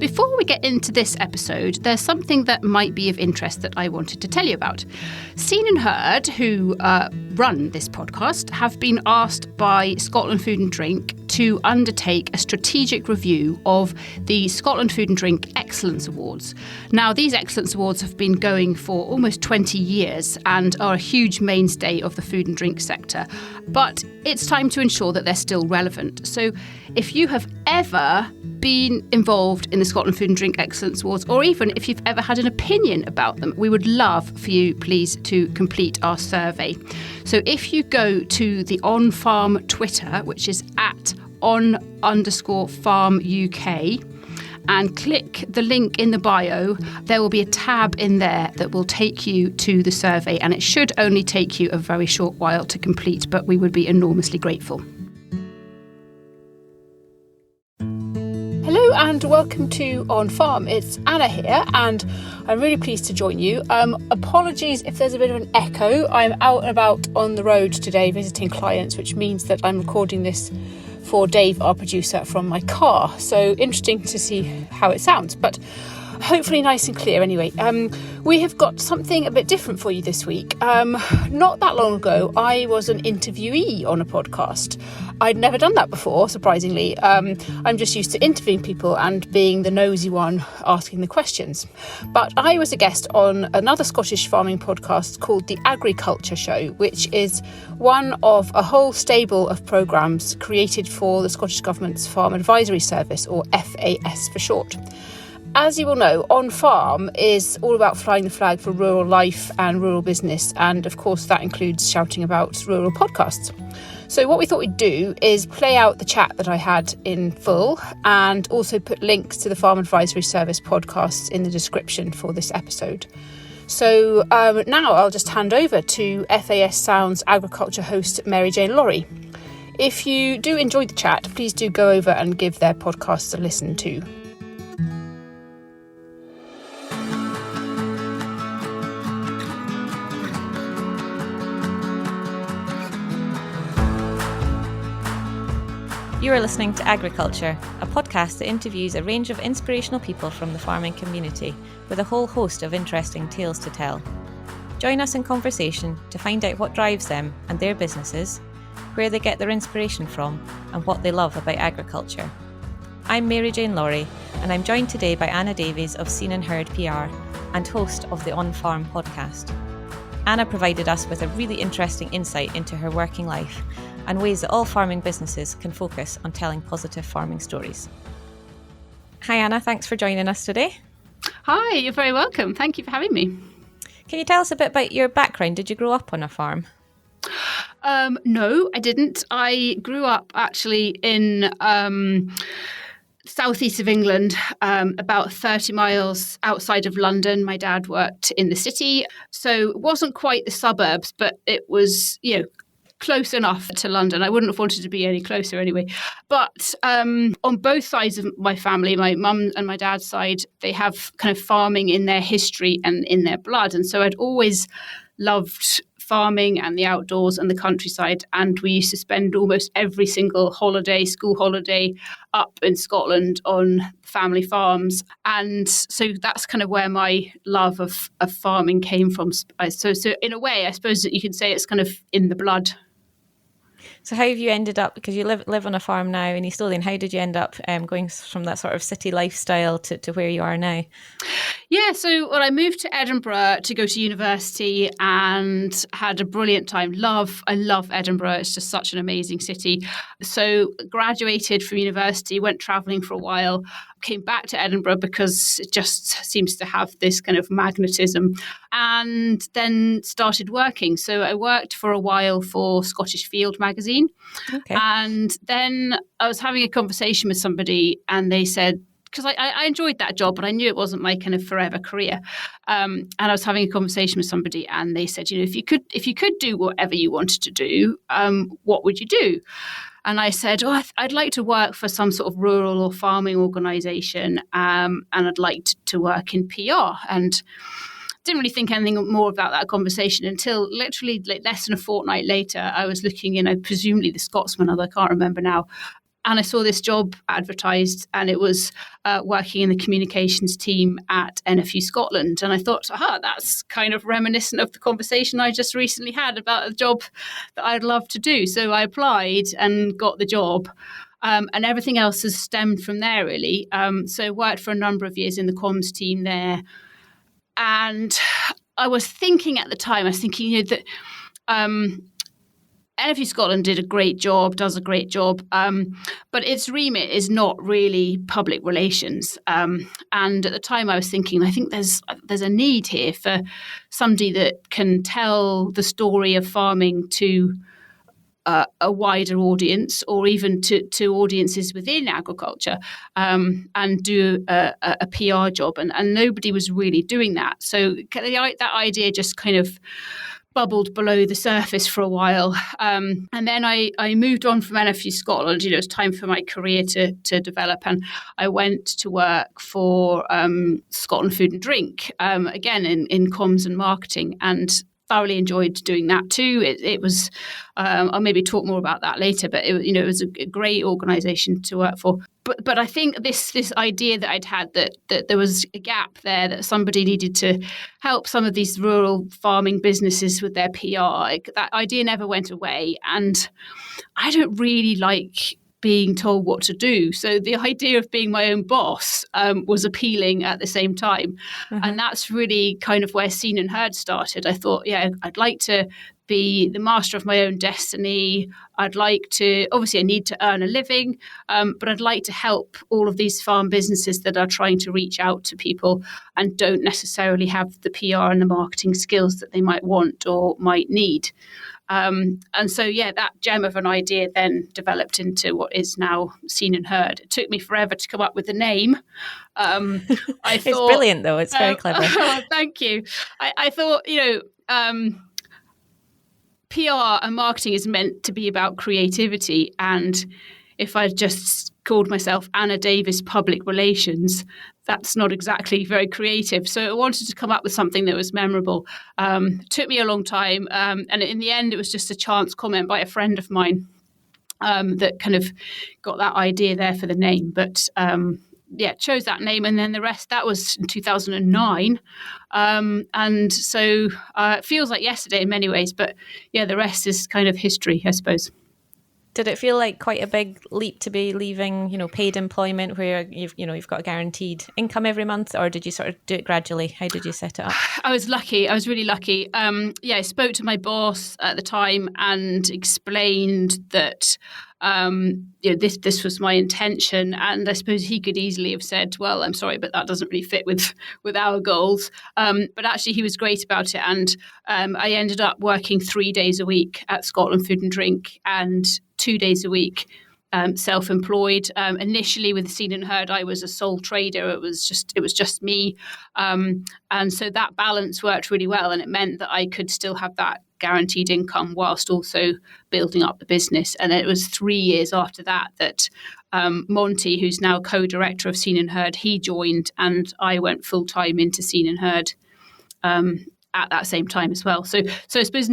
Before we get into this episode, there's something that might be of interest that I wanted to tell you about. Scene and Heard, who run this podcast, have been asked by Scotland Food and Drink to undertake a strategic review of the Scotland Food and Drink Excellence Awards. Now, these Excellence Awards have been going for almost 20 years and are a huge mainstay of the food and drink sector. But it's time to ensure that they're still relevant. So if you have ever been involved in the Scotland Food and Drink Excellence Awards, or even if you've ever had an opinion about them, we would love for you, please, to complete our survey. So if you go to the OnFARM Twitter, which is at @on_farm UK, and click the link in the bio, there will be a tab in there that will take you to the survey, and it should only take you a very short while to complete, but we would be enormously grateful. Hello and welcome to OnFARM. It's Anna here and I'm really pleased to join you. Apologies if there's a bit of an echo. I'm out and about on the road today visiting clients, which means that I'm recording this for Dave, our producer, from my car. So interesting to see how it sounds, but hopefully nice and clear anyway. We have got something a bit different for you this week. Not that long ago, I was an interviewee on a podcast. I'd never done that before, surprisingly. I'm just used to interviewing people and being the nosy one asking the questions. But I was a guest on another Scottish farming podcast called the Agri Culture Show, which is one of a whole stable of programmes created for the Scottish Government's Farm Advisory Service, or FAS for short. As you will know, OnFARM is all about flying the flag for rural life and rural business, and of course that includes shouting about rural podcasts. So what we thought we'd do is play out the chat that I had in full and also put links to the Farm Advisory Service podcasts in the description for this episode. So now I'll just hand over to FAS Sounds Agri Culture host Mary Jane Lawrie. If you do enjoy the chat, please do go over and give their podcasts a listen too. You are listening to Agriculture, a podcast that interviews a range of inspirational people from the farming community with a whole host of interesting tales to tell. Join us in conversation to find out what drives them and their businesses, where they get their inspiration from, and what they love about agriculture. I'm Mary Jane Lawrie, and I'm joined today by Anna Davies of Scene&HerdPR and host of the OnFARM podcast. Anna provided us with a really interesting insight into her working life and ways that all farming businesses can focus on telling positive farming stories. Hi Anna, thanks for joining us today. Hi, you're very welcome. Thank you for having me. Can you tell us a bit about your background? Did you grow up on a farm? No, I didn't. I grew up actually in southeast of England, about 30 miles outside of London. My dad worked in the city, so it wasn't quite the suburbs, but it was, close enough to London. I wouldn't have wanted to be any closer anyway. But on both sides of my family, my mum and my dad's side, they have kind of farming in their history and in their blood. And so I'd always loved farming and the outdoors and the countryside. And we used to spend almost every single holiday, school holiday, up in Scotland on family farms. And so that's kind of where my love of farming came from. So in a way, I suppose that you could say it's kind of in the blood. So how have you ended up, because you live on a farm now in East Lothian, how did you end up going from that sort of city lifestyle to where you are now? Yeah, so I moved to Edinburgh to go to university and had a brilliant time. I love Edinburgh. It's just such an amazing city. So graduated from university, went travelling for a while, came back to Edinburgh because it just seems to have this kind of magnetism, and then started working. So I worked for a while for Scottish Field magazine. Okay. And then I was having a conversation with somebody and they said, because I enjoyed that job, but I knew it wasn't my kind of forever career. And I was having a conversation with somebody and they said, if you could do whatever you wanted to do, what would you do? And I said, I'd like to work for some sort of rural or farming organisation, and I'd like to work in PR. And didn't really think anything more about that conversation until literally less than a fortnight later, I was looking in, presumably the Scotsman, although I can't remember now, And I saw this job advertised, and it was working in the communications team at NFU Scotland. And I thought, that's kind of reminiscent of the conversation I just recently had about a job that I'd love to do. So I applied and got the job. And everything else has stemmed from there, really. So worked for a number of years in the comms team there. And I was thinking at the time, that NFU Scotland does a great job, but its remit is not really public relations. And at the time I was thinking, I think there's a need here for somebody that can tell the story of farming to a wider audience, or even to audiences within agriculture, and do a PR job. And nobody was really doing that. So that idea just kind of bubbled below the surface for a while. And then I moved on from NFU Scotland. It was time for my career to develop. And I went to work for Scotland Food and Drink, again in comms and marketing, and thoroughly enjoyed doing that too. It was, I'll maybe talk more about that later, but it was a great organisation to work for. But I think this idea that I'd had that there was a gap there, that somebody needed to help some of these rural farming businesses with their PR, that idea never went away. And I don't really like being told what to do. So the idea of being my own boss was appealing at the same time. Mm-hmm. And that's really kind of where Scene and Heard started. I thought, I'd like to be the master of my own destiny. I'd like to, obviously I need to earn a living, but I'd like to help all of these farm businesses that are trying to reach out to people and don't necessarily have the PR and the marketing skills that they might want or might need. And so, that gem of an idea then developed into what is now Scene and Heard. It took me forever to come up with the name. It's brilliant, though. It's very clever. Thank you. I thought, PR and marketing is meant to be about creativity. And if I just called myself Anna Davis Public Relations, that's not exactly very creative. So I wanted to come up with something that was memorable. Took me a long time. And in the end, it was just a chance comment by a friend of mine that kind of got that idea there for the name. But chose that name. And then the rest, that was in 2009. And so it feels like yesterday in many ways. But the rest is kind of history, I suppose. Did it feel like quite a big leap to be leaving, paid employment where you've got a guaranteed income every month, or did you sort of do it gradually? How did you set it up? I was lucky. I was really lucky. I spoke to my boss at the time and explained that this was my intention, and I suppose he could easily have said, "Well, I'm sorry, but that doesn't really fit with our goals." But actually, he was great about it, and I ended up working 3 days a week at Scotland Food and Drink and 2 days a week self-employed. Initially with Scene and Heard, I was a sole trader. It was just me, and so that balance worked really well, and it meant that I could still have that guaranteed income whilst also building up the business. And it was 3 years after that Monty, who's now co-director of Scene and Heard, he joined, and I went full-time into Scene and Heard at that same time as well. So I suppose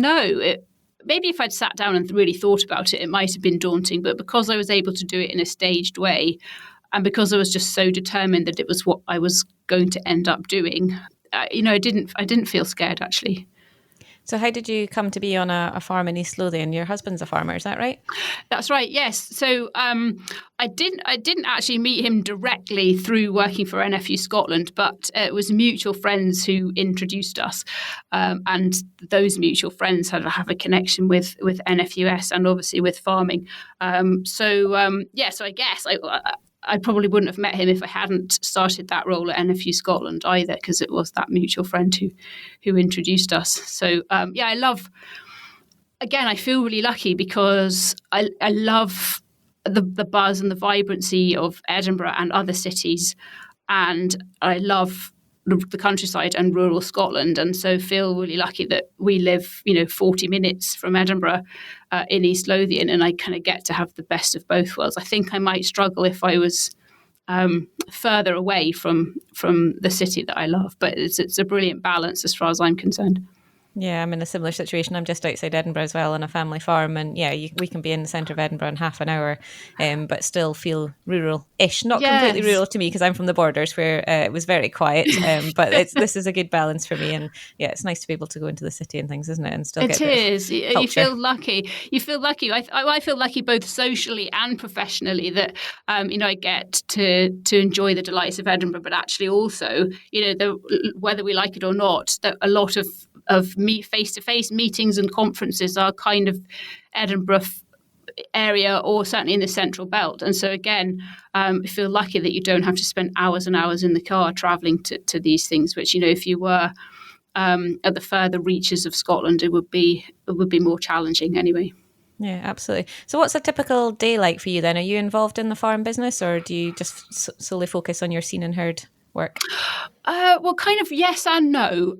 maybe if I'd sat down and really thought about it, it might have been daunting, but because I was able to do it in a staged way, and because I was just so determined that it was what I was going to end up doing, I didn't feel scared, actually. So how did you come to be on a farm in East Lothian? Your husband's a farmer, is that right? That's right, yes. So I didn't actually meet him directly through working for NFU Scotland, but it was mutual friends who introduced us. And those mutual friends have a connection with NFUS and obviously with farming. So I guess I probably wouldn't have met him if I hadn't started that role at NFU Scotland either, because it was that mutual friend who introduced us. So I feel really lucky because I love the buzz and the vibrancy of Edinburgh and other cities, and I love the countryside and rural Scotland, and so feel really lucky that we live 40 minutes from Edinburgh in East Lothian, and I kind of get to have the best of both worlds. I think I might struggle if I was further away from the city that I love, but it's a brilliant balance as far as I'm concerned. Yeah, I'm in a similar situation. I'm just outside Edinburgh as well on a family farm. And yeah, we can be in the centre of Edinburgh in half an hour, but still feel rural-ish. Not completely Yes. rural to me because I'm from the borders where it was very quiet. But this is a good balance for me. And yeah, it's nice to be able to go into the city and things, isn't it? And still get It a bit of is. You culture. feel lucky. You feel lucky. I feel lucky both socially and professionally that I get to enjoy the delights of Edinburgh, but actually also whether we like it or not, that a lot of face-to-face meetings and conferences are kind of Edinburgh area, or certainly in the central belt. And so again, I feel lucky that you don't have to spend hours and hours in the car travelling to these things, which, if you were at the further reaches of Scotland, it would be more challenging anyway. Yeah, absolutely. So what's a typical day like for you then? Are you involved in the farm business, or do you just solely focus on your Seen and Heard work? Well, kind of yes and no.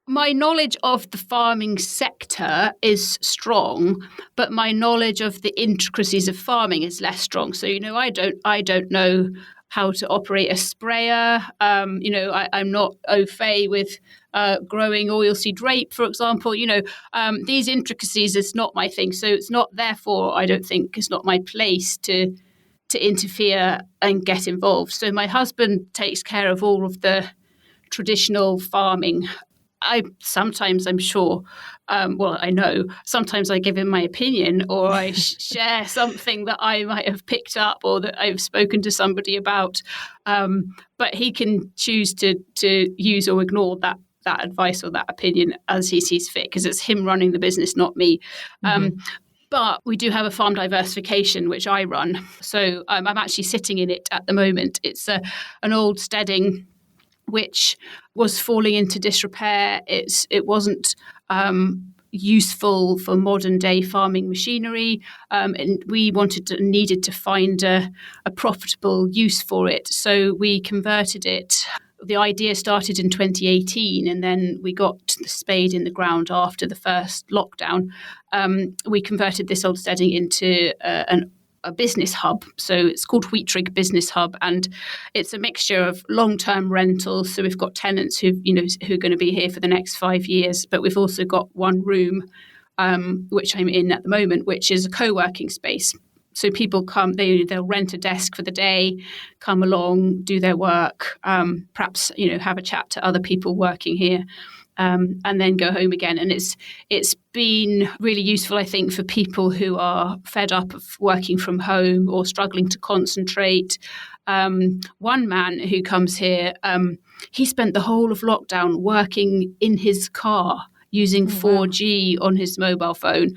My knowledge of the farming sector is strong, but my knowledge of the intricacies of farming is less strong. So, I don't know how to operate a sprayer. I'm not au fait with growing oilseed rape, for example. These intricacies is not my thing. So it's not, therefore, I don't think it's not my place to interfere and get involved. So my husband takes care of all of the traditional farming. Sometimes I know, sometimes I give him my opinion, or I share something that I might have picked up or that I've spoken to somebody about. But he can choose to use or ignore that advice or that opinion as he sees fit, because it's him running the business, not me. But we do have a farm diversification, which I run. So I'm actually sitting in it at the moment. It's an old steading which was falling into disrepair. It wasn't useful for modern day farming machinery, and we needed to find a profitable use for it. So we converted it. The idea started in 2018, and then we got the spade in the ground after the first lockdown. We converted this old steading into a business hub. So it's called Wheatrig Business Hub, and it's a mixture of long-term rentals. So we've got tenants who are going to be here for the next 5 years, but we've also got one room, which I'm in at the moment, which is a co-working space. So people come, they'll rent a desk for the day, come along, do their work, perhaps have a chat to other people working here. And then go home again. And it's been really useful, I think, for people who are fed up of working from home or struggling to concentrate. One man who comes here, he spent the whole of lockdown working in his car using 4G on his mobile phone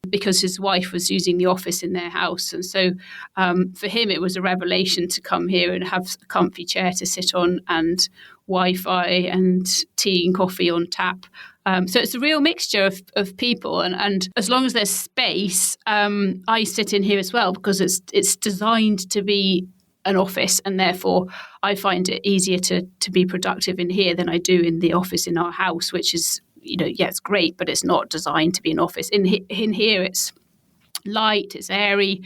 because his wife was using the office in their house. And so for him, it was a revelation to come here and have a comfy chair to sit on and Wi-Fi and tea and coffee on tap. So it's a real mixture of people. And as long as there's space, I sit in here as well because it's designed to be an office, and therefore I find it easier to be productive in here than I do in the office in our house, which is, it's great, but it's not designed to be an office. In here, it's light, it's airy.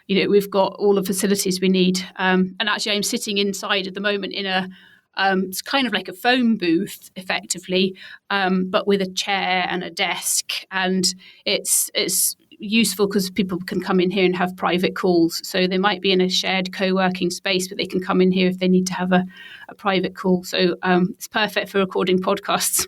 We've got all the facilities we need. And actually, I'm sitting inside at the moment in it's kind of like a phone booth, effectively, but with a chair and a desk. And it's useful because people can come in here and have private calls. So they might be in a shared co-working space, but they can come in here if they need to have a private call. So it's perfect for recording podcasts.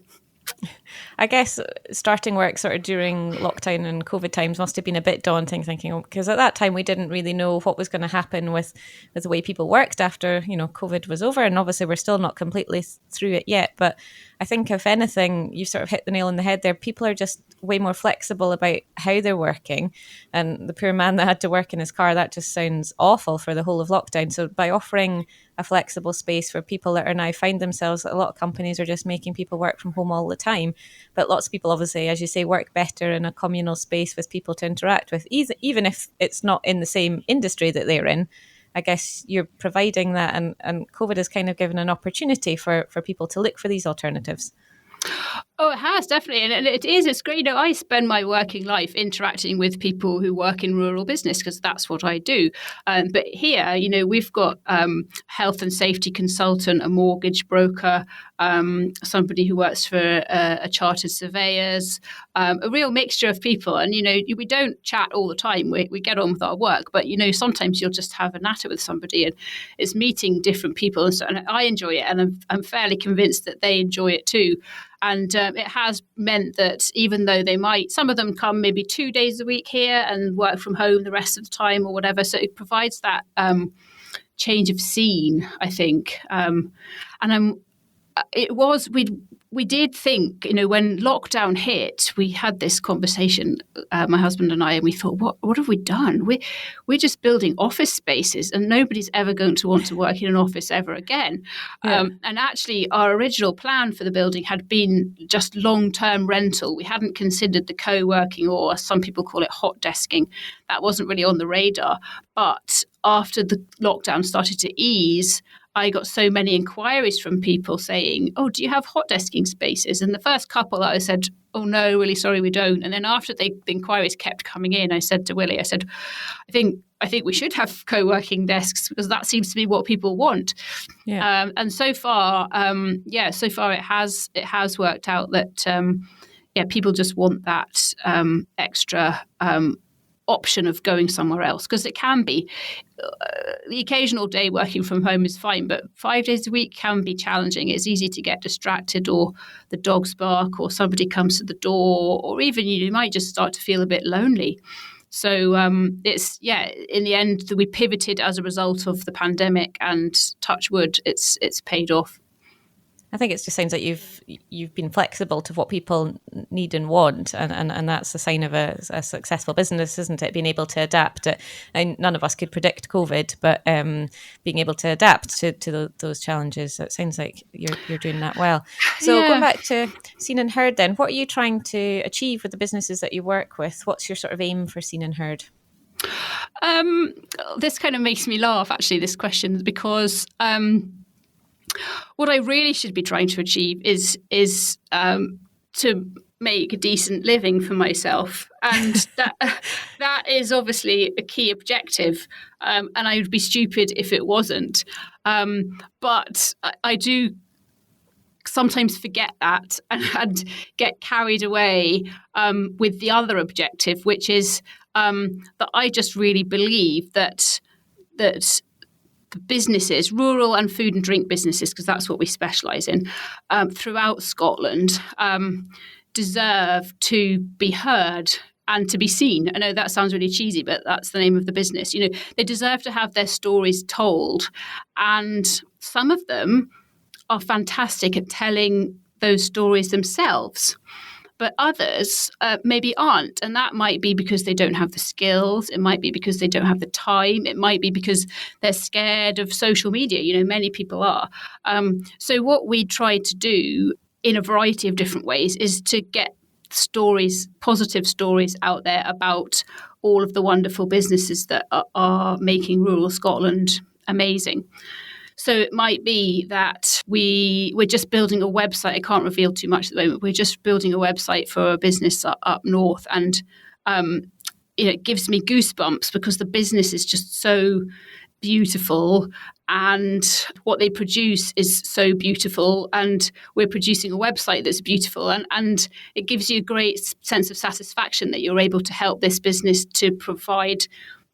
I guess starting work sort of during lockdown and COVID times must have been a bit daunting, thinking, because at that time we didn't really know what was going to happen with the way people worked after, COVID was over. And obviously we're still not completely through it yet. But I think if anything, you sort of hit the nail on the head there. People are just way more flexible about how they're working. And the poor man that had to work in his car, that just sounds awful for the whole of lockdown. So by offering a flexible space for people that are now find themselves, a lot of companies are just making people work from home all the time. But lots of people, obviously, as you say, work better in a communal space with people to interact with, even if it's not in the same industry that they're in. I guess you're providing that, and COVID has kind of given an opportunity for people to look for these alternatives. Oh, it has, definitely. And it is. It's great. I spend my working life interacting with people who work in rural business because that's what I do. But here, we've got health and safety consultant, a mortgage broker, somebody who works for a chartered surveyors, a real mixture of people. And, we don't chat all the time. We get on with our work. But, sometimes you'll just have a natter with somebody, and it's meeting different people. And I enjoy it. And I'm fairly convinced that they enjoy it too. And it has meant that even though some of them come maybe 2 days a week here and work from home the rest of the time or whatever. So it provides that change of scene, I think. We did think, when lockdown hit, we had this conversation, my husband and I, and we thought, what have we done? We're just building office spaces, and nobody's ever going to want to work in an office ever again. Yeah. And actually, our original plan for the building had been just long-term rental. We hadn't considered the co-working, or some people call it hot desking. That wasn't really on the radar. But after the lockdown started to ease, I got so many inquiries from people saying, "Oh, do you have hot desking spaces?" And the first couple, I said, "Oh no, really sorry, we don't." And then after the inquiries kept coming in, I said to Willie, I think we should have co-working desks because that seems to be what people want. Yeah. And so far, it has worked out that people just want that extra option of going somewhere else, because it can be the occasional day working from home is fine, but 5 days a week can be challenging. It's easy to get distracted, or the dogs bark, or somebody comes to the door, or even you might just start to feel a bit lonely. So in the end, we pivoted as a result of the pandemic, and touch wood, it's paid off. I think it just sounds like you've been flexible to what people need and want, and that's a sign of a successful business, isn't it? Being able to adapt. And none of us could predict COVID, but being able to adapt to those challenges. It sounds like you're doing that well. So going back to Seen and Heard, then, what are you trying to achieve with the businesses that you work with? What's your sort of aim for Seen and Heard? This kind of makes me laugh, actually, this question, because what I really should be trying to achieve is to make a decent living for myself, and that is obviously a key objective. And I would be stupid if it wasn't. But I do sometimes forget that and get carried away with the other objective, which is that I just really believe that the businesses, rural and food and drink businesses, because that's what we specialise in, throughout Scotland, deserve to be heard and to be seen. I know that sounds really cheesy, but that's the name of the business. They deserve to have their stories told, and some of them are fantastic at telling those stories themselves. But others maybe aren't. And that might be because they don't have the skills. It might be because they don't have the time. It might be because they're scared of social media. Many people are. So what we try to do in a variety of different ways is to get stories, positive stories out there about all of the wonderful businesses that are making rural Scotland amazing. So it might be that we're just building a website. I can't reveal too much at the moment. We're just building a website for a business up north, and it gives me goosebumps because the business is just so beautiful, and what they produce is so beautiful, and we're producing a website that's beautiful, and it gives you a great sense of satisfaction that you're able to help this business to provide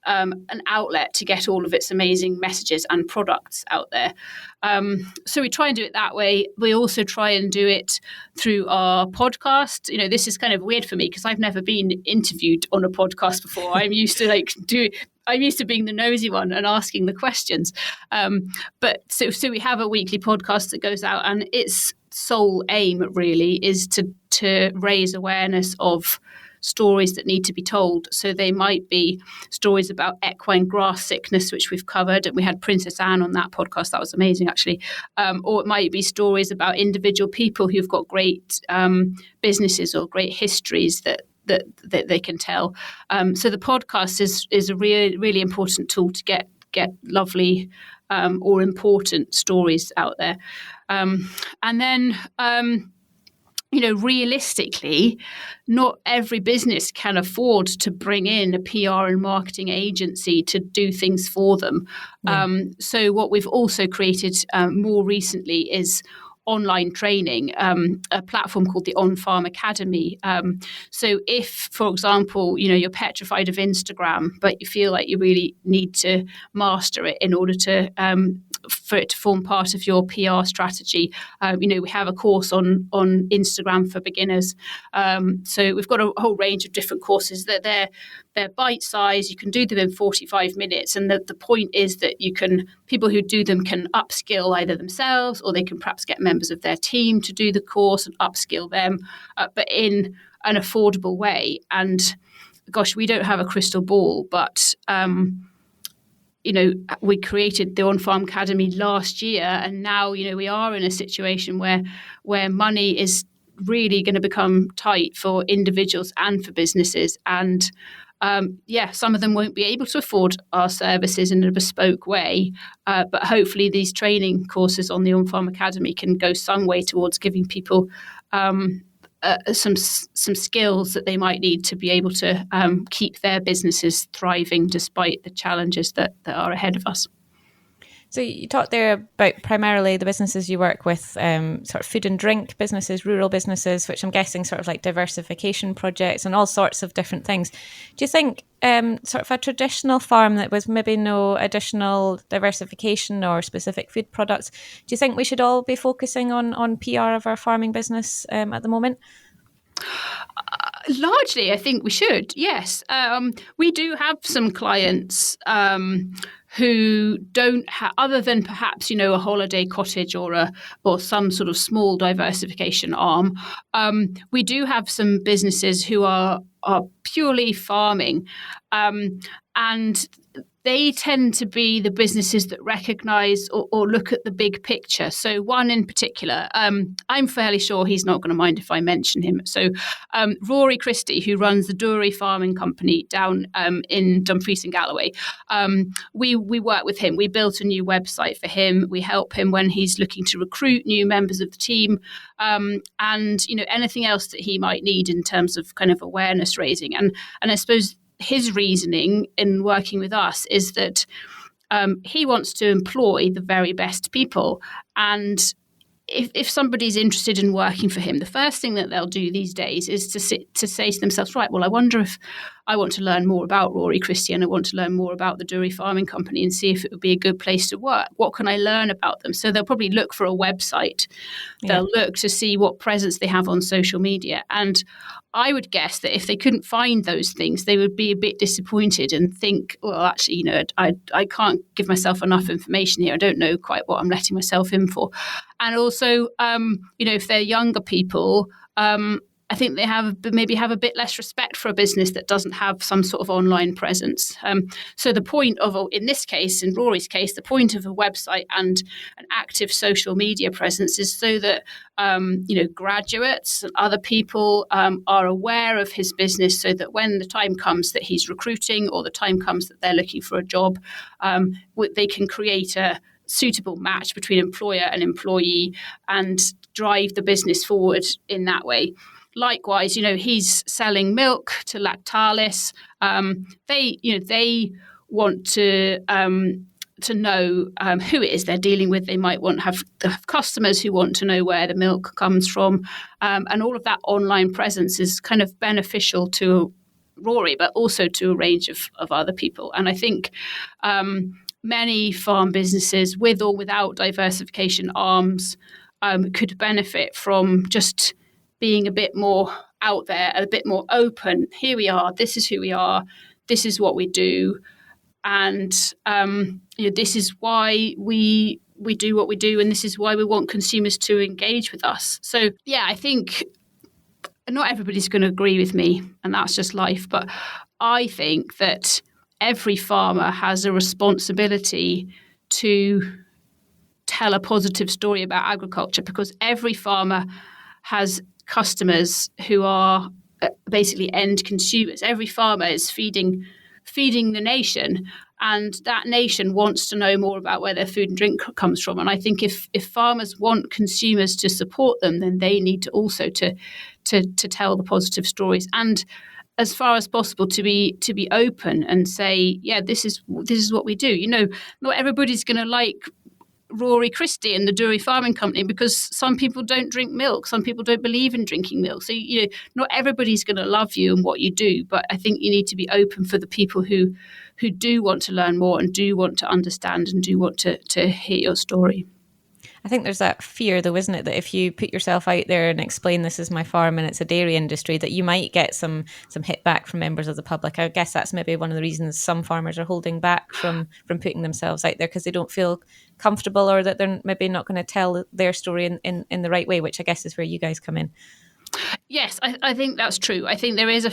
an outlet to get all of its amazing messages and products out there. So we try and do it that way. We also try and do it through our podcast. This is kind of weird for me because I've never been interviewed on a podcast before. I'm used to being the nosy one and asking the questions. But so we have a weekly podcast that goes out, and its sole aim really is to raise awareness of stories that need to be told. So they might be stories about equine grass sickness, which we've covered, and we had Princess Anne on that podcast. That was amazing, actually. Or it might be stories about individual people who've got great businesses or great histories that they can tell. So the podcast is a really, really important tool to get lovely or important stories out there. And then realistically, not every business can afford to bring in a PR and marketing agency to do things for them. Yeah. So what we've also created more recently is online training, a platform called the OnFARM Academy. So if, for example, you're petrified of Instagram, but you feel like you really need to master it in order to for it to form part of your PR strategy. We have a course on Instagram for beginners. So we've got a whole range of different courses that they're bite size. You can do them in 45 minutes. And the point is that people who do them can upskill either themselves, or they can perhaps get members of their team to do the course and upskill them, but in an affordable way. And gosh, we don't have a crystal ball, but we created the OnFARM Academy last year, and now we are in a situation where money is really going to become tight for individuals and for businesses, and some of them won't be able to afford our services in a bespoke way, but hopefully these training courses on the OnFARM Academy can go some way towards giving people some skills that they might need to be able to keep their businesses thriving despite the challenges that are ahead of us. So you talked there about primarily the businesses you work with, sort of food and drink businesses, rural businesses, which I'm guessing sort of like diversification projects and all sorts of different things. Do you think sort of a traditional farm that was maybe no additional diversification or specific food products, do you think we should all be focusing on PR of our farming business at the moment? Largely, I think we should, yes. We do have some clients who don't have, other than perhaps, a holiday cottage or some sort of small diversification arm. We do have some businesses who are purely farming, and they tend to be the businesses that recognise or look at the big picture. So one in particular, I'm fairly sure he's not going to mind if I mention him. So Rory Christie, who runs the Doory Farming Company down in Dumfries and Galloway, we work with him. We built a new website for him. We help him when he's looking to recruit new members of the team, and anything else that he might need in terms of kind of awareness raising. And I suppose his reasoning in working with us is that he wants to employ the very best people. And if somebody's interested in working for him, the first thing that they'll do these days is to say to themselves, right, well, I wonder if I want to learn more about Rory Christie and I want to learn more about the Doory Farming Company and see if it would be a good place to work. What can I learn about them? So they'll probably look for a website. They'll look to see what presence they have on social media. And I would guess that if they couldn't find those things, they would be a bit disappointed and think, well, actually, I can't give myself enough information here. I don't know quite what I'm letting myself in for. And also, if they're younger people, I think they maybe have a bit less respect for a business that doesn't have some sort of online presence. So the point of, in this case, in Rory's case, the point of a website and an active social media presence is so that graduates and other people are aware of his business, so that when the time comes that he's recruiting or the time comes that they're looking for a job, they can create a suitable match between employer and employee and drive the business forward in that way. Likewise, he's selling milk to Lactalis. They want to know who it is they're dealing with. They might want to have customers who want to know where the milk comes from. And all of that online presence is kind of beneficial to Rory, but also to a range of other people. And I think many farm businesses, with or without diversification arms, could benefit from just being a bit more out there, a bit more open. Here we are. This is who we are. This is what we do. And this is why we do what we do, and this is why we want consumers to engage with us. So, I think not everybody's going to agree with me, and that's just life. But I think that every farmer has a responsibility to tell a positive story about agriculture, because every farmer has customers who are basically end consumers. Every farmer is feeding feeding the nation, and that nation wants to know more about where their food and drink comes from. And I think if farmers want consumers to support them, then they need to also to tell the positive stories, and as far as possible to be open and say, yeah, this is what we do. Not everybody's going to like Rory Christie and the Dairy Farming Company, because some people don't drink milk, some people don't believe in drinking milk. So not everybody's going to love you and what you do, but I think you need to be open for the people who do want to learn more and do want to understand and do want to hear your story. I think there's that fear, though, isn't it, that if you put yourself out there and explain this is my farm and it's a dairy industry, that you might get some hit back from members of the public. I guess that's maybe one of the reasons some farmers are holding back from putting themselves out there, because they don't feel comfortable, or that they're maybe not going to tell their story in the right way, which I guess is where you guys come in. Yes, I think that's true. I think there is a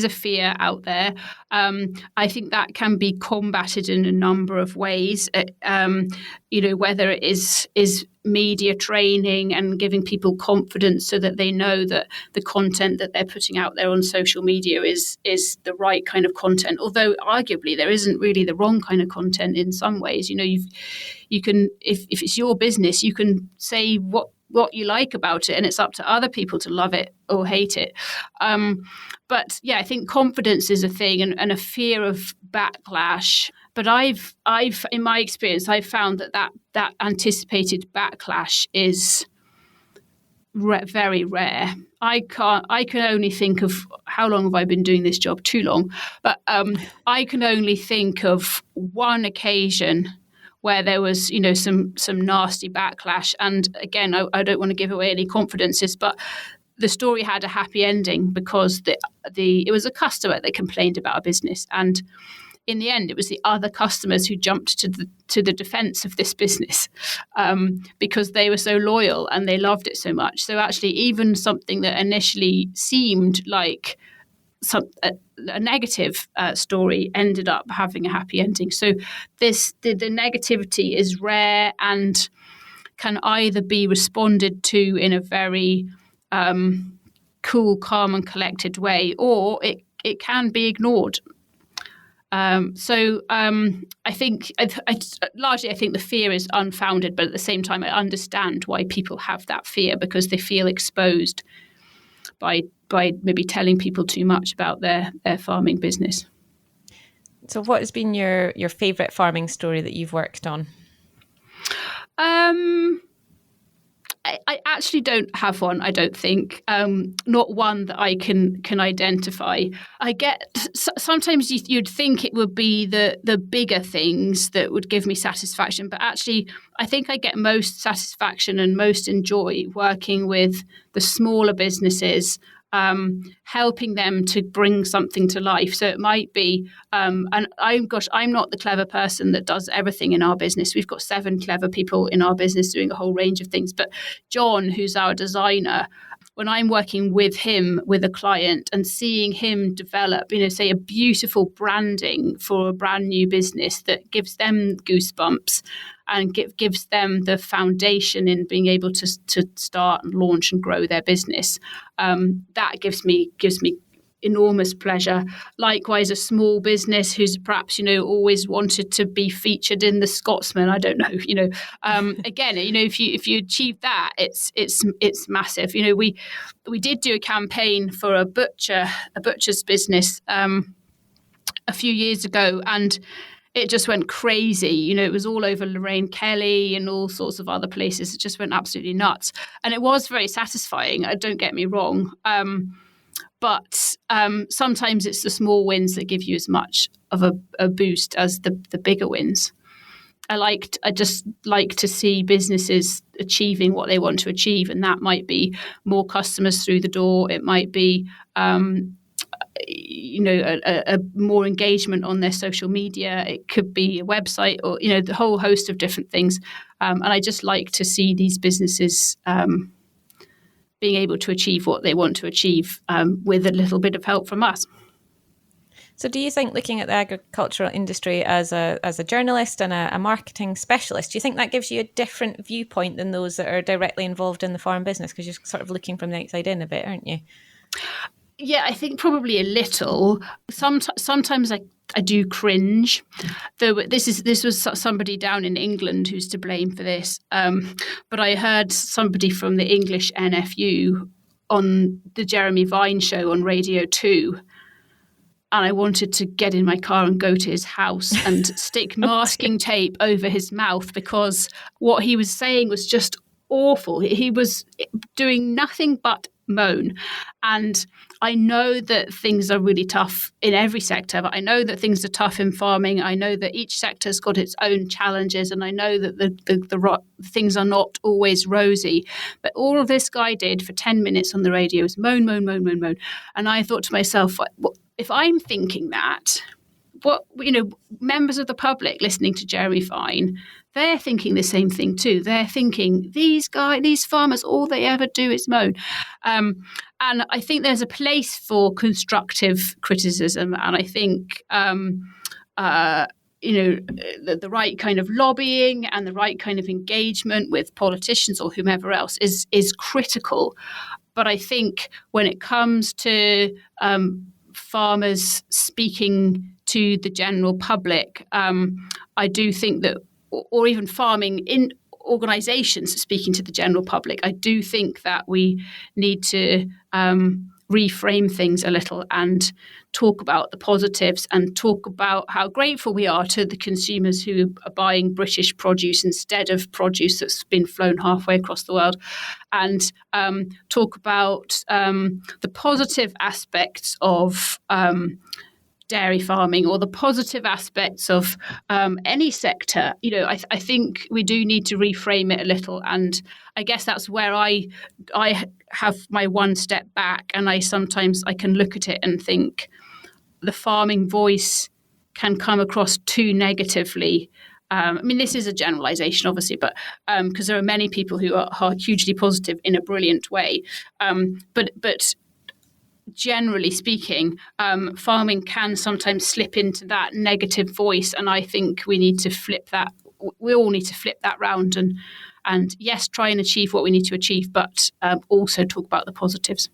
fear out there. I think that can be combated in a number of ways. Whether it is media training and giving people confidence so that they know that the content that they're putting out there on social media is the right kind of content. Although arguably there isn't really the wrong kind of content in some ways. You can, if it's your business, you can say what you like about it, and it's up to other people to love it or hate it. But yeah, I think confidence is a thing, and a fear of backlash. But I've in my experience, I've found that anticipated backlash is very rare. I can only think of, how long have I been doing this job? Too long. But I can only think of one occasion where there was, some nasty backlash. And again, I don't want to give away any confidences, but the story had a happy ending because it was a customer that complained about a business, and in the end, it was the other customers who jumped to the defense of this business because they were so loyal and they loved it so much. So actually, even something that initially seemed like a negative story ended up having a happy ending. So the negativity is rare and can either be responded to in a very cool, calm and collected way, or it can be ignored. I think largely I think the fear is unfounded, but at the same time I understand why people have that fear, because they feel exposed by maybe telling people too much about their farming business. So what has been your favourite farming story that you've worked on? I actually don't have one, I don't think. Not one that I can identify. I get sometimes you'd think it would be the bigger things that would give me satisfaction, but actually I think I get most satisfaction and most enjoy working with the smaller businesses, helping them to bring something to life. So it might be, and I'm not the clever person that does everything in our business. We've got 7 clever people in our business doing a whole range of things. But John, who's our designer, when I'm working with him, with a client, and seeing him develop, say a beautiful branding for a brand new business that gives them goosebumps and gives them the foundation in being able to start and launch and grow their business, that gives me enormous pleasure. Likewise, a small business who's perhaps always wanted to be featured in the Scotsman. I don't know. Again, if you achieve that, it's massive. We did do a campaign for a butcher's business a few years ago, and it just went crazy. It was all over Lorraine Kelly and all sorts of other places. It just went absolutely nuts, and it was very satisfying. Don't get me wrong. But sometimes it's the small wins that give you as much of a boost as the bigger wins. I just like to see businesses achieving what they want to achieve, and that might be more customers through the door. It might be a more engagement on their social media. It could be a website, or the whole host of different things. And I just like to see these businesses being able to achieve what they want to achieve with a little bit of help from us. So do you think, looking at the agricultural industry as a journalist and a marketing specialist, do you think that gives you a different viewpoint than those that are directly involved in the farm business? Because you're sort of looking from the outside in a bit, aren't you? Yeah, I think probably a little. Sometimes I do cringe. Though this was somebody down in England who's to blame for this. But I heard somebody from the English NFU on the Jeremy Vine show on Radio 2. And I wanted to get in my car and go to his house and stick masking tape over his mouth, because what he was saying was just awful. He was doing nothing but moan. And I know that things are really tough in every sector, but I know that things are tough in farming. I know that each sector's got its own challenges, and I know that the things are not always rosy. But all of this guy did for 10 minutes on the radio was moan, moan, moan, moan, moan. And I thought to myself, if I'm thinking that, members of the public listening to Jeremy Vine, they're thinking the same thing too. They're thinking, these farmers, all they ever do is moan. And I think there's a place for constructive criticism. And I think, the right kind of lobbying and the right kind of engagement with politicians or whomever else is critical. But I think when it comes to farmers speaking to the general public, I do think that, or even farming in organisations speaking to the general public, I do think that we need to reframe things a little and talk about the positives and talk about how grateful we are to the consumers who are buying British produce instead of produce that's been flown halfway across the world, and talk about the positive aspects of dairy farming or the positive aspects of any sector. I think we do need to reframe it a little, and I guess that's where I have my one step back, and I can look at it and think the farming voice can come across too negatively. This is a generalization, obviously, but because there are many people who are hugely positive in a brilliant way, but generally speaking, farming can sometimes slip into that negative voice, and I think we need to flip that. We all need to flip that round and yes, try and achieve what we need to achieve, but also talk about the positives.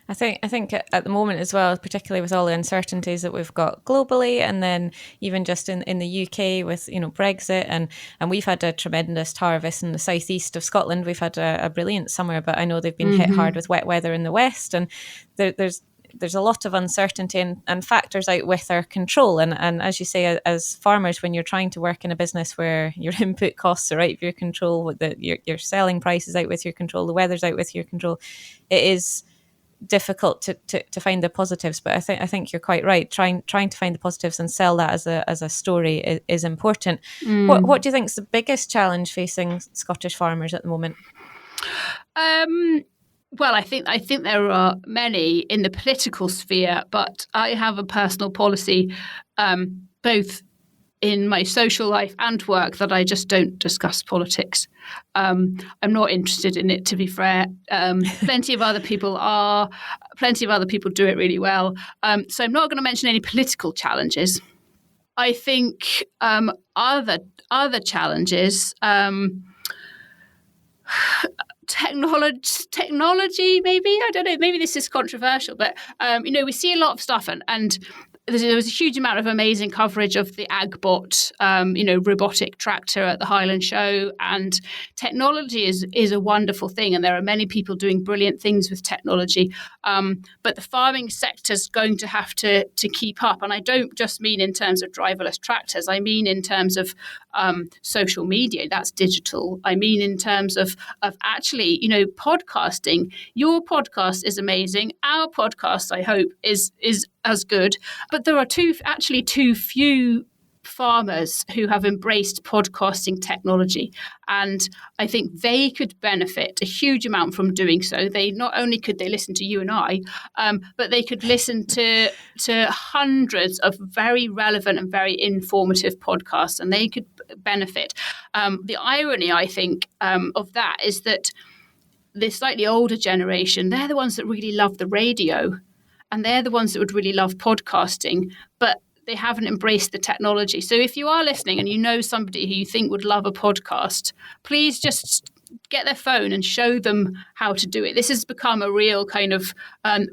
I think at the moment as well, particularly with all the uncertainties that we've got globally, and then even just in the UK with Brexit, and we've had a tremendous harvest in the southeast of Scotland. We've had a brilliant summer, but I know they've been hit hard with wet weather in the west, and there's a lot of uncertainty and factors out with our control. And as you say, as farmers, when you're trying to work in a business where your input costs are out of your control, your selling price is out with your control, the weather's out with your control, it is difficult to find the positives. But I think you're quite right. Trying to find the positives and sell that as a story is important. What do you think is the biggest challenge facing Scottish farmers at the moment? Well, I think there are many in the political sphere, but I have a personal policy, both in my social life and work, that I just don't discuss politics. I'm not interested in it, to be fair. Plenty of other people are. Plenty of other people do it really well. So I'm not going to mention any political challenges. I think other challenges. Technology, maybe. I don't know. Maybe this is controversial, but we see a lot of stuff, and there was a huge amount of amazing coverage of the AgBot, robotic tractor at the Highland Show. And technology is a wonderful thing, and there are many people doing brilliant things with technology. But the farming sector is going to have to keep up. And I don't just mean in terms of driverless tractors. I mean in terms of social media. That's digital. I mean in terms of actually, podcasting. Your podcast is amazing. Our podcast, I hope, is as good. But there are too few farmers who have embraced podcasting technology, and I think they could benefit a huge amount from doing so. They not only could they listen to you and I, but they could listen to hundreds of very relevant and very informative podcasts, and they could benefit. The irony, I think, of that is that the slightly older generation, they're the ones that really love the radio. And they're the ones that would really love podcasting, but they haven't embraced the technology. So if you are listening and you know somebody who you think would love a podcast, please just get their phone and show them how to do it. This has become a real kind of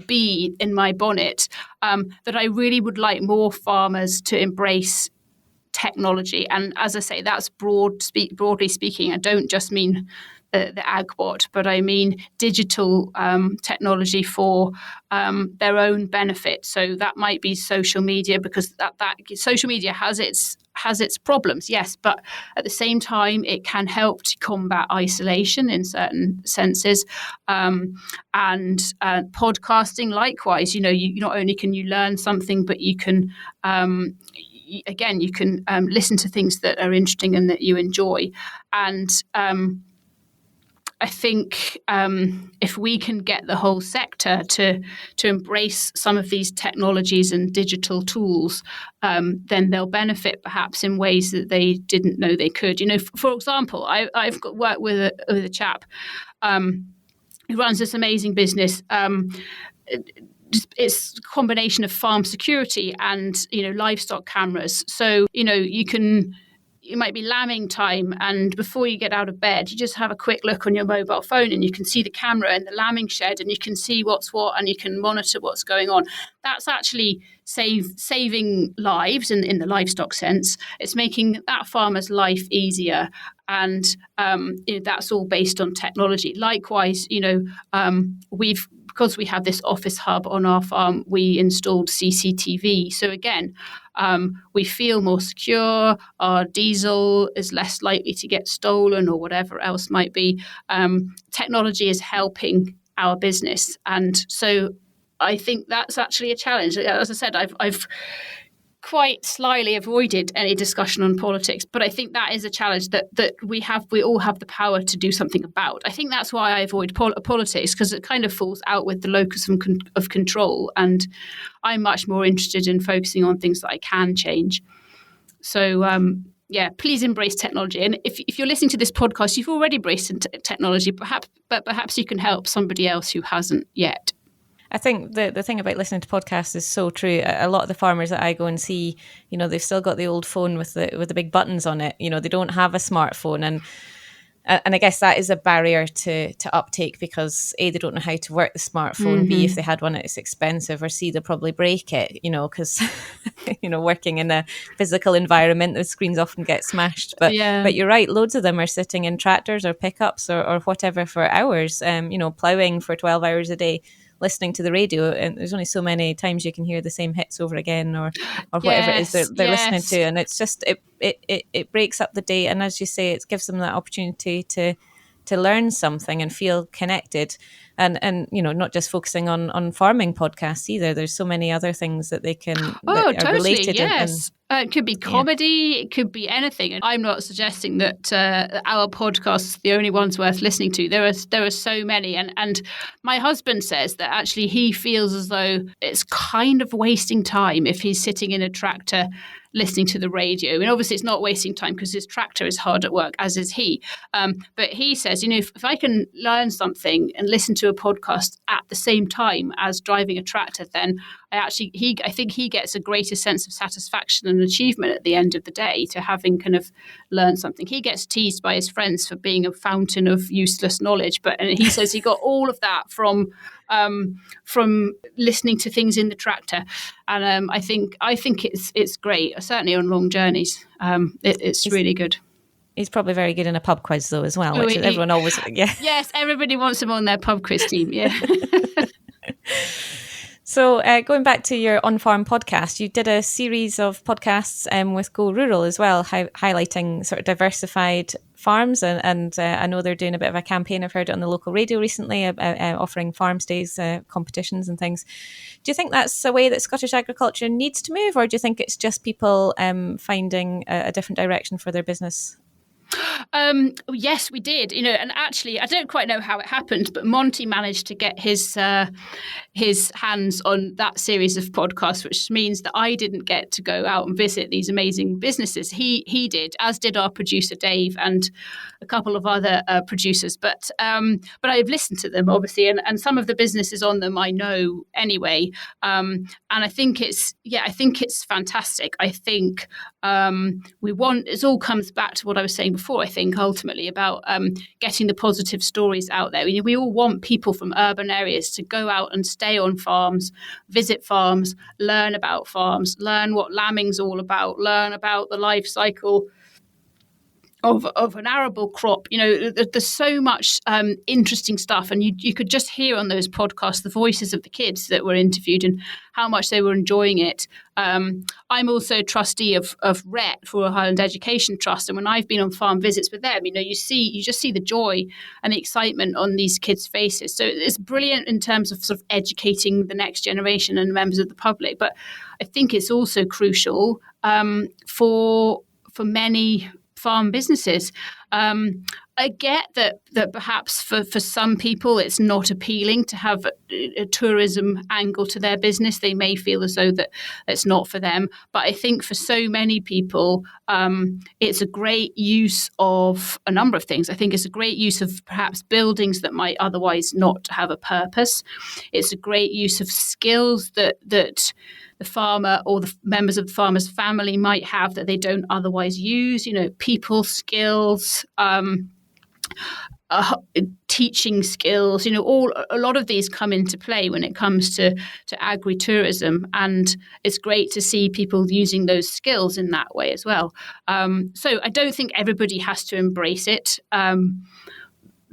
bee in my bonnet, that I really would like more farmers to embrace technology. And as I say, that's broadly speaking. I don't just mean the agbot, but I mean digital technology for their own benefit. So that might be social media, because that social media has its problems, yes, but at the same time it can help to combat isolation in certain senses. And podcasting, likewise, you not only can you learn something, but you can you can listen to things that are interesting and that you enjoy. And I think if we can get the whole sector to embrace some of these technologies and digital tools, then they'll benefit perhaps in ways that they didn't know they could. For example, I've got work with a chap who runs this amazing business. It's a combination of farm security and livestock cameras. So it might be lambing time, and before you get out of bed, you just have a quick look on your mobile phone and you can see the camera in the lambing shed, and you can see what's what, and you can monitor what's going on. That's actually saving lives in the livestock sense. It's making that farmer's life easier, and that's all based on technology. Likewise, because we have this office hub on our farm, we installed CCTV. So again, we feel more secure. Our diesel is less likely to get stolen or whatever else might be. Technology is helping our business. And so I think that's actually a challenge. As I said, I've quite slyly avoided any discussion on politics, but I think that is a challenge that we all have the power to do something about. I think that's why I avoid politics, because it kind of falls out with the locus of control, and I'm much more interested in focusing on things that I can change. So please embrace technology. And if you're listening to this podcast, you've already embraced technology, but perhaps you can help somebody else who hasn't yet. I think the thing about listening to podcasts is so true. A lot of the farmers that I go and see, they've still got the old phone with the big buttons on it. They don't have a smartphone, and I guess that is a barrier to uptake, because A, they don't know how to work the smartphone. Mm-hmm. B, if they had one, it's expensive, or C, they'll probably break it. Because working in a physical environment, the screens often get smashed. But you're right, loads of them are sitting in tractors or pickups or whatever for hours. Ploughing for 12 hours a day, listening to the radio, and there's only so many times you can hear the same hits over again, or whatever it is they're listening to, and it's just it breaks up the day. And as you say, it gives them that opportunity to learn something and feel connected, and not just focusing on farming podcasts either. There's so many other things that they can that are related. Yes. It could be comedy, it could be anything. And I'm not suggesting that our podcasts are the only ones worth listening to. There are so many. And my husband says that actually he feels as though it's kind of wasting time if he's sitting in a tractor listening to the radio. I mean, obviously it's not wasting time because his tractor is hard at work, as is he. But he says, if I can learn something and listen to a podcast at the same time as driving a tractor, then I think he gets a greater sense of satisfaction and achievement at the end of the day to having kind of learned something. He gets teased by his friends for being a fountain of useless knowledge, and he says he got all of that from listening to things in the tractor. And I think it's great, certainly on long journeys. It's really good. He's probably very good in a pub quiz though as well, which everyone always Yes, everybody wants him on their pub quiz team. Yeah. So going back to your OnFARM podcast, you did a series of podcasts with Go Rural as well, highlighting sort of diversified farms. And I know they're doing a bit of a campaign. I've heard it on the local radio recently, offering farm stays, competitions and things. Do you think that's a way that Scottish agriculture needs to move, or do you think it's just people finding a different direction for their business? Yes, we did. And actually, I don't quite know how it happened, but Monty managed to get his hands on that series of podcasts, which means that I didn't get to go out and visit these amazing businesses. He did, as did our producer Dave and a couple of other producers. But I've listened to them obviously, and some of the businesses on them I know anyway. And I think it's fantastic. I think it all comes back to what I was saying before. I think, ultimately, about getting the positive stories out there. We all want people from urban areas to go out and stay on farms, visit farms, learn about farms, learn what lambing's all about, learn about the life cycle of an arable crop. There's so much interesting stuff, and you could just hear on those podcasts the voices of the kids that were interviewed and how much they were enjoying it. I'm also trustee of RET, Rural Highland Education Trust, and when I've been on farm visits with them, you just see the joy and the excitement on these kids' faces. So it's brilliant in terms of sort of educating the next generation and members of the public, but I think it's also crucial for many farm businesses. I get that perhaps for some people it's not appealing to have a tourism angle to their business. They may feel as though that it's not for them. But I think for so many people, it's a great use of a number of things. I think it's a great use of perhaps buildings that might otherwise not have a purpose. It's a great use of skills that the farmer or the members of the farmer's family might have that they don't otherwise use, people skills, teaching skills, a lot of these come into play when it comes to agri-tourism, and it's great to see people using those skills in that way as well. So I don't think everybody has to embrace it.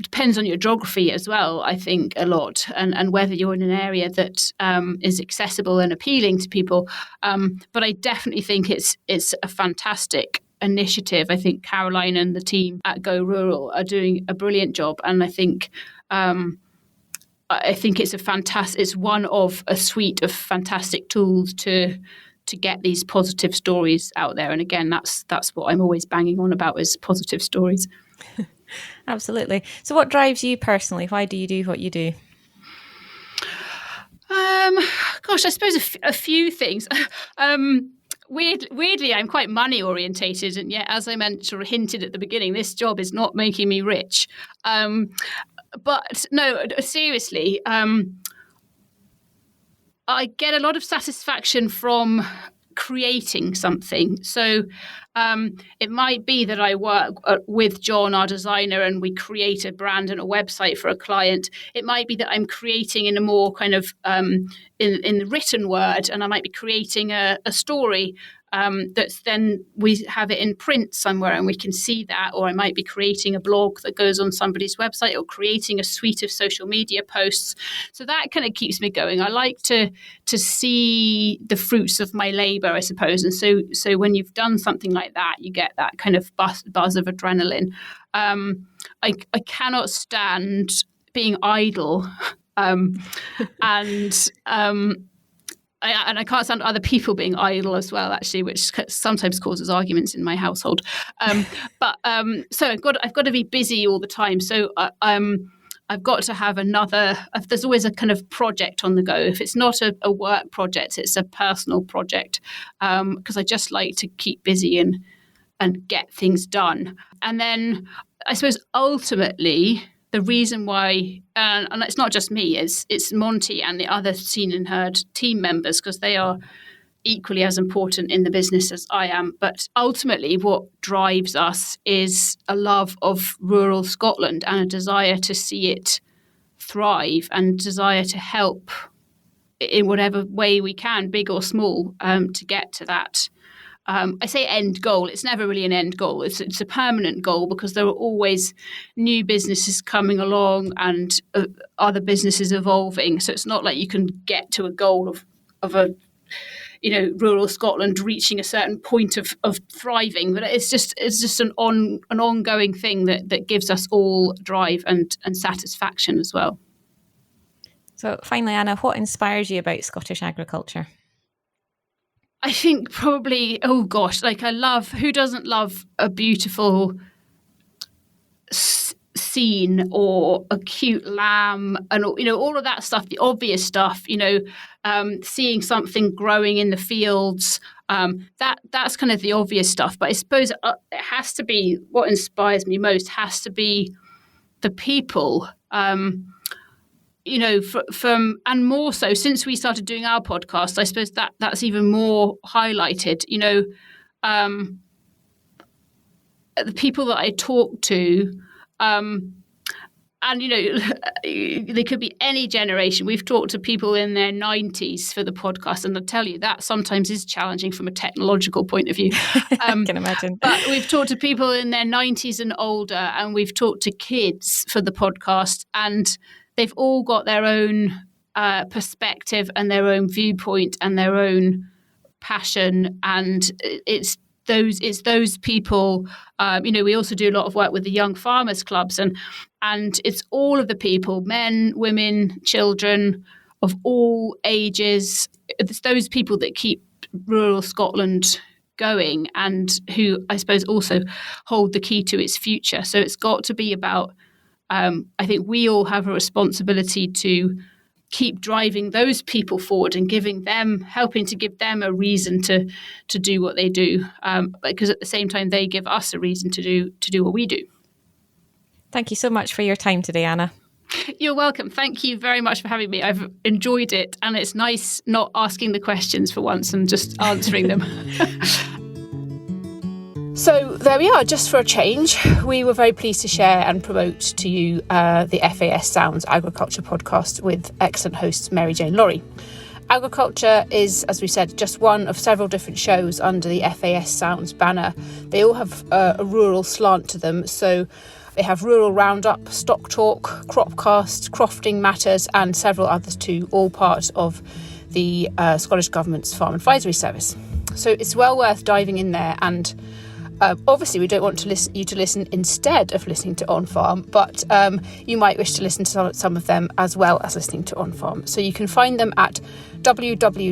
Depends on your geography as well, I think, a lot, and whether you're in an area that is accessible and appealing to people. But I definitely think it's a fantastic initiative. I think Caroline and the team at Go Rural are doing a brilliant job, and I think it's one of a suite of fantastic tools to get these positive stories out there. And again, that's what I'm always banging on about, is positive stories. Absolutely. So what drives you personally? Why do you do what you do? I suppose a few things. Weirdly, I'm quite money orientated, and yet, as I sort of hinted at the beginning, this job is not making me rich. But no, seriously, I get a lot of satisfaction from creating something. So it might be that I work with John, our designer, and we create a brand and a website for a client. It might be that I'm creating in a more kind of in the written word, and I might be creating a story that's then we have it in print somewhere and we can see that, or I might be creating a blog that goes on somebody's website, or creating a suite of social media posts. So that kind of keeps me going. I like to see the fruits of my labor, I suppose. And so when you've done something like that, you get that kind of buzz of adrenaline. I cannot stand being idle. And I can't stand other people being idle as well, actually, which sometimes causes arguments in my household. So I've got to be busy all the time. So I've got to have there's always a kind of project on the go. If it's not a work project, it's a personal project, because I just like to keep busy and get things done. And then I suppose ultimately, the reason why, and it's not just me, it's Monty and the other Scene and Heard team members, because they are equally as important in the business as I am. But ultimately, what drives us is a love of rural Scotland and a desire to see it thrive, and desire to help in whatever way we can, big or small, to get to that. I say end goal. It's never really an end goal. It's a permanent goal, because there are always new businesses coming along and other businesses evolving. So it's not like you can get to a goal of a rural Scotland reaching a certain point of thriving, but it's just an ongoing thing that gives us all drive and satisfaction as well. So finally, Anna, what inspires you about Scottish agriculture? I think probably, who doesn't love a beautiful scene or a cute lamb and, all of that stuff, the obvious stuff, seeing something growing in the fields, that's kind of the obvious stuff. But I suppose it has to be, what inspires me most has to be the people, from and more so since we started doing our podcast. I suppose that's even more highlighted. the people that I talk to, and, they could be any generation. We've talked to people in their 90s for the podcast, and I'll tell you, that sometimes is challenging from a technological point of view. I can imagine. But we've talked to people in their 90s and older, and we've talked to kids for the podcast, and they've all got their own perspective and their own viewpoint and their own passion, and it's those people. We also do a lot of work with the young farmers clubs, and it's all of the people, men, women, children of all ages. It's those people that keep rural Scotland going, and who I suppose also hold the key to its future. So it's got to be about, I think we all have a responsibility to keep driving those people forward and helping to give them a reason to do what they do, because at the same time they give us a reason to do what we do. Thank you so much for your time today, Anna. You're welcome. Thank you very much for having me. I've enjoyed it, and it's nice not asking the questions for once and just answering them. So there we are, just for a change. We were very pleased to share and promote to you the FAS Sounds Agriculture podcast with excellent host Mary Jane Lawrie. Agriculture is, as we said, just one of several different shows under the FAS Sounds banner. They all have a rural slant to them, so they have Rural Roundup, Stock Talk, CropCast, Crofting Matters, and several others too, all part of the Scottish Government's Farm Advisory Service. So it's well worth diving in there, and obviously we don't want you to listen instead of listening to OnFARM, but you might wish to listen to some of them as well as listening to OnFARM. So you can find them at www.fas.scot,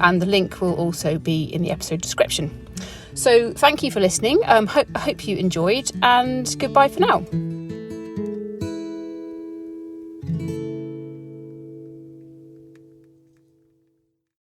and the link will also be in the episode description. So thank you for listening. I hope you enjoyed, and goodbye for now.